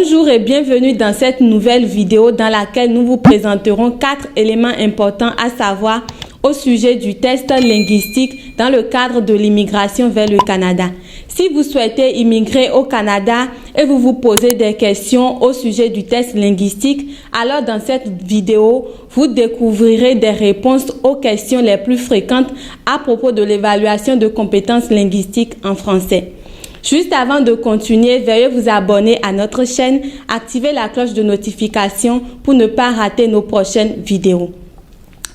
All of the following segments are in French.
Bonjour et bienvenue dans cette nouvelle vidéo dans laquelle nous vous présenterons 4 éléments importants à savoir au sujet du test linguistique dans le cadre de l'immigration vers le Canada. Si vous souhaitez immigrer au Canada et vous vous posez des questions au sujet du test linguistique, alors dans cette vidéo, vous découvrirez des réponses aux questions les plus fréquentes à propos de l'évaluation de compétences linguistiques en français. Juste avant de continuer, veuillez vous abonner à notre chaîne, activer la cloche de notification pour ne pas rater nos prochaines vidéos.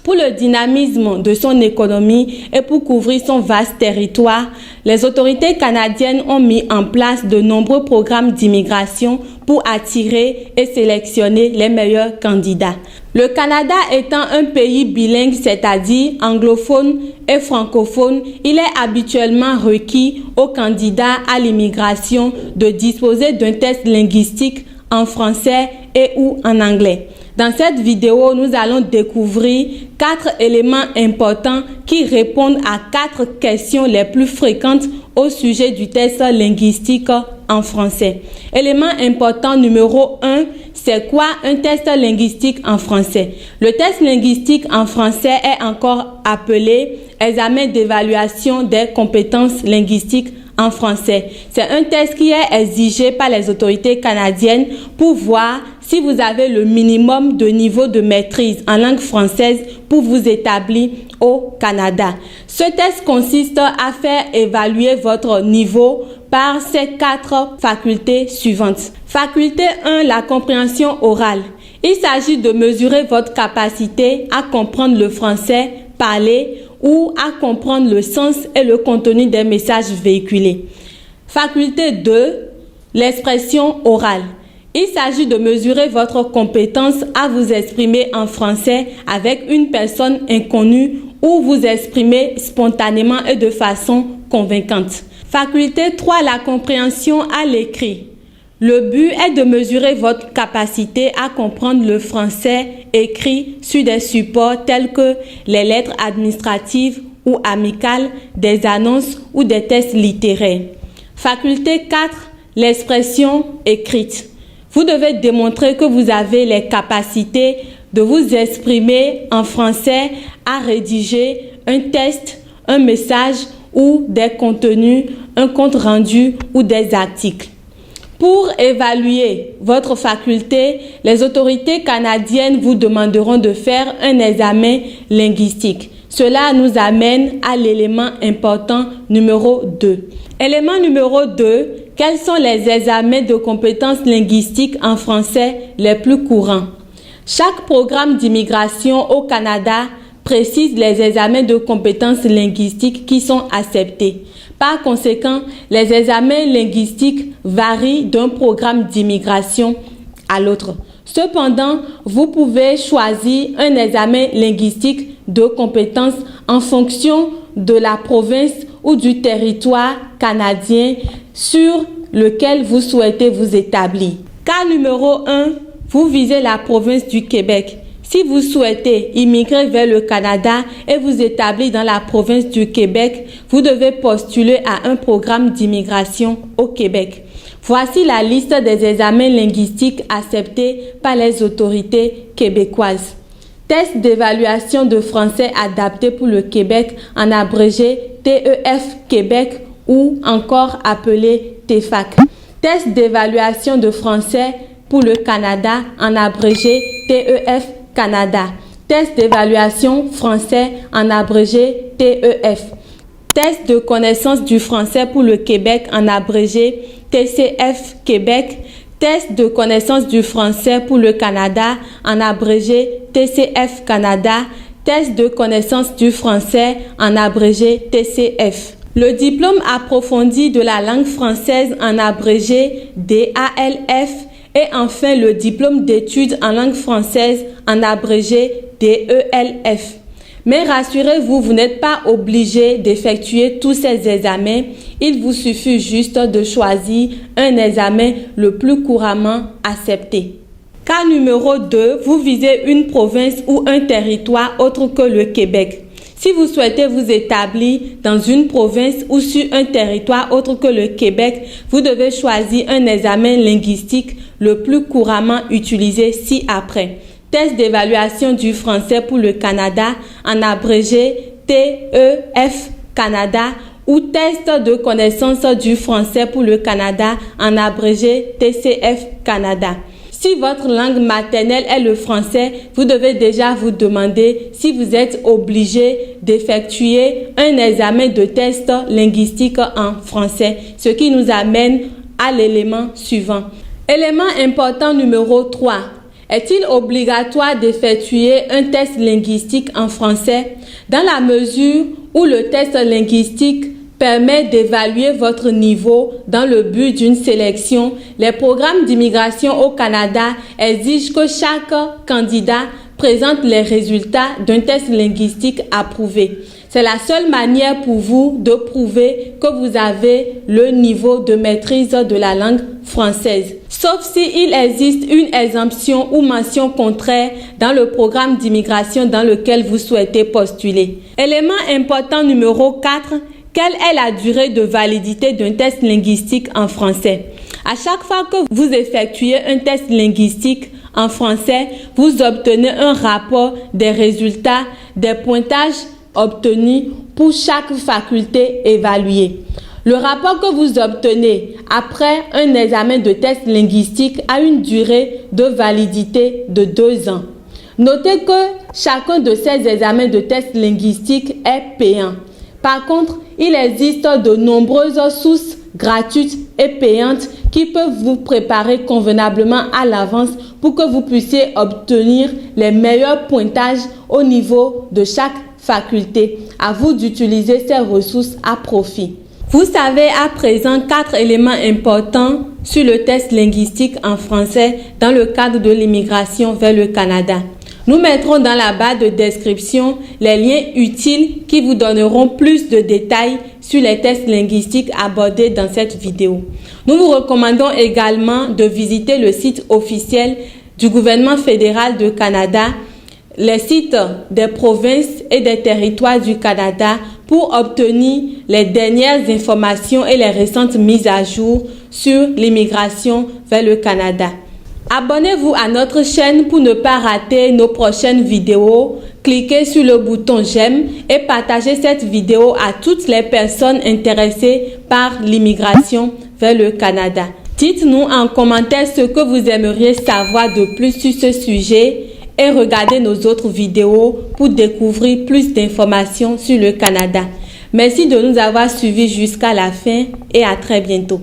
Pour le dynamisme de son économie et pour couvrir son vaste territoire, les autorités canadiennes ont mis en place de nombreux programmes d'immigration pour attirer et sélectionner les meilleurs candidats. Le Canada étant un pays bilingue, c'est-à-dire anglophone et francophone, il est habituellement requis aux candidats à l'immigration de disposer d'un test linguistique en français et ou en anglais. Dans cette vidéo, nous allons découvrir 4 éléments importants qui répondent à 4 questions les plus fréquentes au sujet du test linguistique en français. Élément important numéro 1, c'est quoi un test linguistique en français? Le test linguistique en français est encore appelé examen d'évaluation des compétences linguistiques en français. C'est un test qui est exigé par les autorités canadiennes pour voir si vous avez le minimum de niveau de maîtrise en langue française pour vous établir au Canada. Ce test consiste à faire évaluer votre niveau par ces 4 facultés suivantes. Faculté 1, la compréhension orale. Il s'agit de mesurer votre capacité à comprendre le français parlé ou à comprendre le sens et le contenu des messages véhiculés. Faculté 2, l'expression orale. Il s'agit de mesurer votre compétence à vous exprimer en français avec une personne inconnue ou vous exprimer spontanément et de façon convaincante. Faculté 3, la compréhension à l'écrit. Le but est de mesurer votre capacité à comprendre le français écrit sur des supports tels que les lettres administratives ou amicales, des annonces ou des tests littéraires. Faculté 4, l'expression écrite. Vous devez démontrer que vous avez les capacités de vous exprimer en français à rédiger un texte, un message ou des contenus, un compte rendu ou des articles. Pour évaluer votre faculté, les autorités canadiennes vous demanderont de faire un examen linguistique. Cela nous amène à l'élément important numéro 2. Élément numéro 2, quels sont les examens de compétences linguistiques en français les plus courants? Chaque programme d'immigration au Canada précise les examens de compétences linguistiques qui sont acceptés. Par conséquent, les examens linguistiques varient d'un programme d'immigration à l'autre. Cependant, vous pouvez choisir un examen linguistique de compétences en fonction de la province ou du territoire canadien sur lequel vous souhaitez vous établir. Cas numéro 1, vous visez la province du Québec. Si vous souhaitez immigrer vers le Canada et vous établir dans la province du Québec, vous devez postuler à un programme d'immigration au Québec. Voici la liste des examens linguistiques acceptés par les autorités québécoises. Test d'évaluation de français adapté pour le Québec, en abrégé TEF Québec ou encore appelé TEFAC. Test d'évaluation de français pour le Canada, en abrégé TEF Canada. Test d'évaluation français, en abrégé TEF. Test de connaissance du français pour le Québec, en abrégé TCF Québec. Test de connaissance du français pour le Canada, en abrégé TCF Canada. Test de connaissance du français, en abrégé TCF. Le diplôme approfondi de la langue française, en abrégé DALF. Et enfin, le diplôme d'études en langue française, en abrégé DELF. Mais rassurez-vous, vous n'êtes pas obligé d'effectuer tous ces examens. Il vous suffit juste de choisir un examen le plus couramment accepté. Cas numéro 2, vous visez une province ou un territoire autre que le Québec. Si vous souhaitez vous établir dans une province ou sur un territoire autre que le Québec, vous devez choisir un examen linguistique le plus couramment utilisé ci-après. Test d'évaluation du français pour le Canada, en abrégé TEF Canada, ou test de connaissance du français pour le Canada, en abrégé TCF Canada. Si votre langue maternelle est le français, vous devez déjà vous demander si vous êtes obligé d'effectuer un examen de test linguistique en français, ce qui nous amène à l'élément suivant. Élément important numéro 3. Est-il obligatoire d'effectuer un test linguistique en français? Dans la mesure où le test linguistique permet d'évaluer votre niveau dans le but d'une sélection, les programmes d'immigration au Canada exigent que chaque candidat présente les résultats d'un test linguistique approuvé. C'est la seule manière pour vous de prouver que vous avez le niveau de maîtrise de la langue française. Sauf s'il existe une exemption ou mention contraire dans le programme d'immigration dans lequel vous souhaitez postuler. Élément important numéro 4. Quelle est la durée de validité d'un test linguistique en français? À chaque fois que vous effectuez un test linguistique en français, vous obtenez un rapport des résultats, des pointages obtenus pour chaque faculté évaluée. Le rapport que vous obtenez après un examen de test linguistique a une durée de validité de 2 ans. Notez que chacun de ces examens de test linguistique est payant. Par contre, il existe de nombreuses sources gratuites et payantes qui peuvent vous préparer convenablement à l'avance pour que vous puissiez obtenir les meilleurs pointages au niveau de chaque faculté. À vous d'utiliser ces ressources à profit. Vous savez à présent 4 éléments importants sur le test linguistique en français dans le cadre de l'immigration vers le Canada. Nous mettrons dans la barre de description les liens utiles qui vous donneront plus de détails sur les tests linguistiques abordés dans cette vidéo. Nous vous recommandons également de visiter le site officiel du gouvernement fédéral du Canada, les sites des provinces et des territoires du Canada pour obtenir les dernières informations et les récentes mises à jour sur l'immigration vers le Canada. Abonnez-vous à notre chaîne pour ne pas rater nos prochaines vidéos. Cliquez sur le bouton j'aime et partagez cette vidéo à toutes les personnes intéressées par l'immigration vers le Canada. Dites-nous en commentaire ce que vous aimeriez savoir de plus sur ce sujet et regardez nos autres vidéos pour découvrir plus d'informations sur le Canada. Merci de nous avoir suivis jusqu'à la fin et à très bientôt.